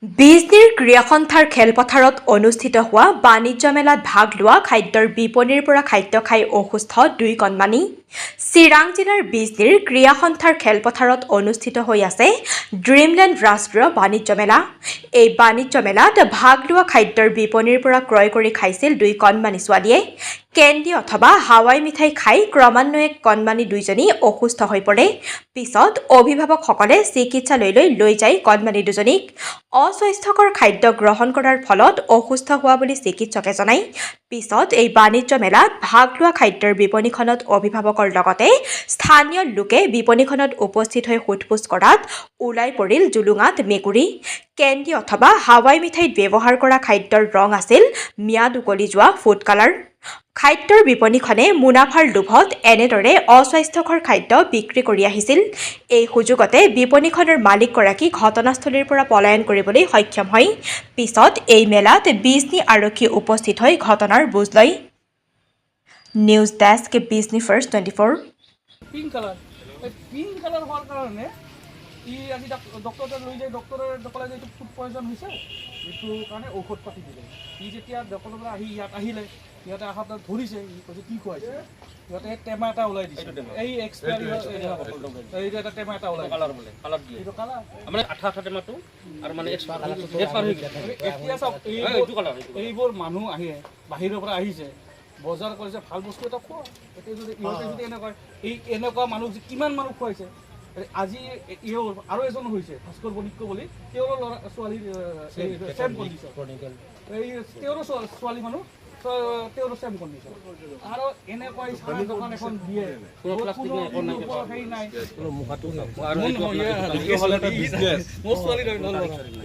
বিজনীৰ ক্ৰীড়াসন্থাৰ খেলপথাৰত অনুষ্ঠিত হোৱা বাণিজ্য মেলাত ভাগ লোৱা খাদ্যৰ বিপণীৰ পৰা খাদ্য খাই অসুস্থ 2 কণমানি। চিৰাং জিলাৰ বিজনীৰ ক্ৰীড়াসন্থাৰ খেলপথাৰত অনুষ্ঠিত হৈ আছে ড্ৰিমলেণ্ড ৰাষ্ট্ৰীয় বাণিজ্য মেলা। এই বাণিজ্য মেলাত ভাগ লোৱা খাদ্যৰ বিপণীৰ পৰা ক্ৰয় কৰি খাইছিল 2 কণমানি ছোৱালীয়ে। কেণ্ডি অথবা হাৱাই মিঠাই খাই ক্ৰমান্বয়ে কণমানি 2জনী অসুস্থ হৈ পৰে। পিছত অভিভাৱকসকলে চিকিৎসালয়লৈ লৈ যায় কণমানি 2জনীক। অস্বাস্থ্যকৰ খাদ্য গ্ৰহণ কৰাৰ ফলত অসুস্থ হোৱা বুলি চিকিৎসকে জনায়। পিছত এই বাণিজ্য মেলাত ভাগ লোৱা খাদ্যৰ বিপণীখনত অভিভাৱকৰ লগতে স্থানীয় লোকে বিপণীখনত উপস্থিত হৈ সোধপোছ কৰাত ওলাই পৰিল জুলুঙাত মেকুৰী। কেণ্ডি অথবা হাৱাই মিঠাইত ব্যৱহাৰ কৰা খাদ্যৰ ৰং আছিল ম্যাদ উকলি যোৱা ফুড কালাৰ। খাদ্যৰ বিপণীখনে মুনাফাৰ লোভত এনেদৰে অস্বাস্থ্যকৰ খাদ্য বিক্ৰী কৰি আহিছিল। এই সুযোগতে বিপণীখনৰ মালিকগৰাকী ঘটনাস্থলীৰ পৰা পলায়ন কৰিবলৈ সক্ষম হয়। পিছত এই মেলাত বিজনী আৰক্ষী উপস্থিত হৈ ঘটনাৰ বুজ লয়। News desk Bijni first 24। Pink colour হোৱাৰ কাৰণে আজি ডক্টৰ লৈ যায়। ডক্টৰে ক'লে যে এইটো ফুড পয়জন হৈছে, এইটো কাৰণে ঔষধ পাতি দিলে। যেতিয়া ডক্টৰৰ পৰা ইয়াত আহিলে, সিহঁতে আহোঁতে ধৰিছে, কৈছে কি খুৱাইছে। সিহঁতে টেমা এটা ওলাই দিছে, এই এক্সপায়াৰী এইটো এটা টেমা এটা ওলাই কালাৰ বোলে, কালাৰ দিয়ে এইটো কালাৰ মানে আঠা টেমাটো আৰু মানে এতিয়া চাওক এইবোৰ মানুহ আহে বাহিৰৰ পৰা আহিছে, বজাৰ কৰিছে, ভাল বস্তু এটা খোৱা। এতিয়া যদি ইহঁতে যদি এনেকুৱা মানুহ কিমান মানুহ খুৱাইছে। আজি আৰু এজন হৈছে ভাস্কৰ বণিক্য বুলি, তেওঁৰো ল'ৰা ছোৱালীৰ চেম কণ্ডিশ্যন, তেওঁৰো ছোৱালী মানুহ, তেওঁৰো চেম কণ্ডিশ্যন। আৰু এনেকুৱা দোকান এখন দিয়ে,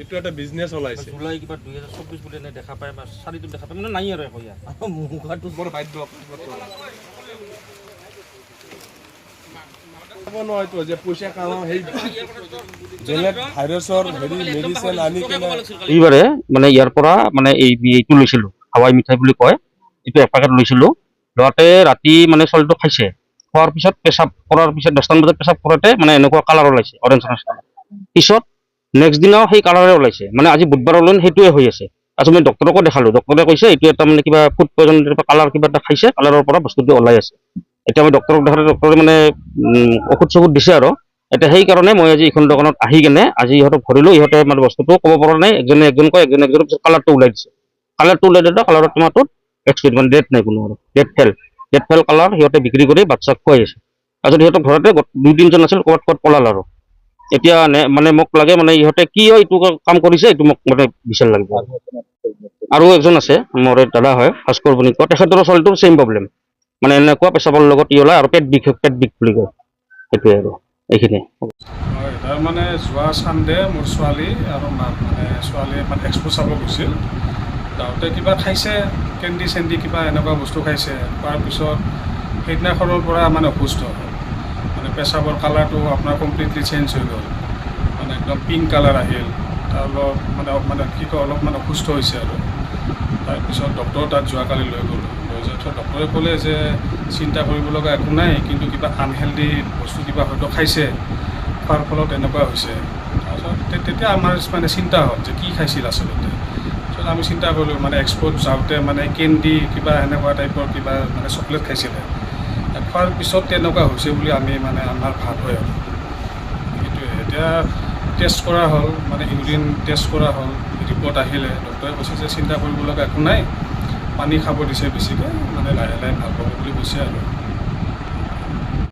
এইটো এটা বিজনেছ ওলাইছে। জুলাই কিবা 2024 বুলি দেখা পায় বা চাৰিটো দেখা পায়, মানে নাই আৰু একো ইয়াত মুখাটো বৰ বাধ্য নহয়তো যে পইচা কামাম সেই বেলেগ ভাইৰাছৰ মেডিচিন আনি কিনে এইবাৰে মানে ইয়াৰ পৰা মানে এইটো লৈছিলোঁ, হাৱাই মিঠাই বুলি কয়, এইটো এপেকেট লৈছিলোঁ। ল'ৰাটোৱে ৰাতি মানে ছোৱালীটো খাইছে, খোৱাৰ পিছত পেচাব কৰাৰ পিছত 10টামান বজাত পেচাব কৰোঁতে মানে এনেকুৱা কালাৰ ওলাইছে, অৰেঞ্জ কালাৰ। পিছত নেক্সট দিনাও সেই কালাৰে ওলাইছে, মানে আজি বুধবাৰলৈ সেইটোৱে হৈ আছে। তাৰপিছত মই ডক্টৰকো দেখালোঁ, ডক্টৰে কৈছে এইটো এটা মানে কিবা ফুড পয়জনৰ কালাৰ কিবা এটা খাইছে, কালাৰৰ পৰা বস্তুটো ওলাই আছে। এতিয়া মই ডক্টৰক দেখালে ডক্টৰে মানে ঔষধ চৌষধ দিছে আৰু এতিয়া সেইকাৰণে মই আজি এইখন দোকানত আহি কেনে আজি ইহঁতক ধৰিলোঁ। ইহঁতে মানে বস্তুটো ক'ব পৰা নাই, একজনে একজন কয়, একজনে একজনৰ পিছত কালাৰটো ওলাই দিছে। কালাৰটো ওলাই দিওঁতে কালাৰৰ টেমাটোত এক্সপায়াৰ মানে ডেট নাই কোনো, আৰু ডেট ফেল কালাৰ সিহঁতে বিক্ৰী কৰি বাচ্চাক খুৱাই আছে। তাৰপিছত সিহঁতক ঘৰতে 2-3জন আছিল, ক'ৰবাত পলাল আৰু এতিয়া মানে মোক লাগে মানে ইহঁতে কি এইটো কাম কৰিছে, এইটো মোক মানে বিচাৰ লাগিব। আৰু এজন আছে মোৰ দাদা হয় ভাস্কৰ বণিক্য, তেখেতৰ ছোৱালীটোৰ ছেইম প্ৰব্লেম, মানে এনেকুৱা পেচাবৰ লগত ওলায় আৰু পেট বিষ বুলি কয়। সেইটোৱে আৰু এইখিনি। হয়, তাৰমানে যোৱা চানডে মোৰ ছোৱালী আৰু মানে ছোৱালীয়ে মানে এক্সপো চাব গৈছিল। যাওঁতে কিবা খাইছে, কেণ্ডি চেণ্ডি কিবা এনেকুৱা বস্তু খাইছে। খোৱাৰ পিছত সেইদিনাখনৰ পৰা মানে অসুস্থ হ'ল, মানে পেচাবৰ কালাৰটো আপোনাৰ কমপ্লিটলি চেঞ্জ হৈ গ'ল, মানে একদম পিংক কালাৰ আহিল। তাৰ মানে কি কয় অলপমান অসুস্থ হৈছে আৰু। তাৰপিছত ডক্টৰৰ তাত যোৱাকালি লৈ গ'লোঁ, লৈ যোৱাৰ পিছত ডক্টৰে ক'লে যে চিন্তা কৰিব লগা একো নাই, কিন্তু কিবা আনহেল্ডি বস্তু কিবা হয়তো খাইছে, খোৱাৰ ফলত এনেকুৱা হৈছে। তাৰপিছত তেতিয়া আমাৰ মানে চিন্তা হ'ল যে কি খাইছিল আচলতে। তাৰপিছত আমি চিন্তা কৰিলোঁ, মানে এক্সপ'ত যাওঁতে মানে কেণ্ডি কিবা এনেকুৱা টাইপৰ কিবা মানে চকলেট খাইছিলে, খোৱাৰ পিছত তেনেকুৱা হৈছে বুলি আমি মানে আমাৰ ভাৱ হয় আৰু সেইটোৱে। এতিয়া টেষ্ট কৰা হ'ল, মানে ইউৰিন টেষ্ট কৰা হ'ল, ৰিপৰ্ট আহিলে ডক্টৰে কৈছে যে চিন্তা কৰিব লগা একো নাই, পানী খাব দিছে বেছিকৈ, মানে লাহে লাহে ভাল পাব বুলি কৈছে আৰু।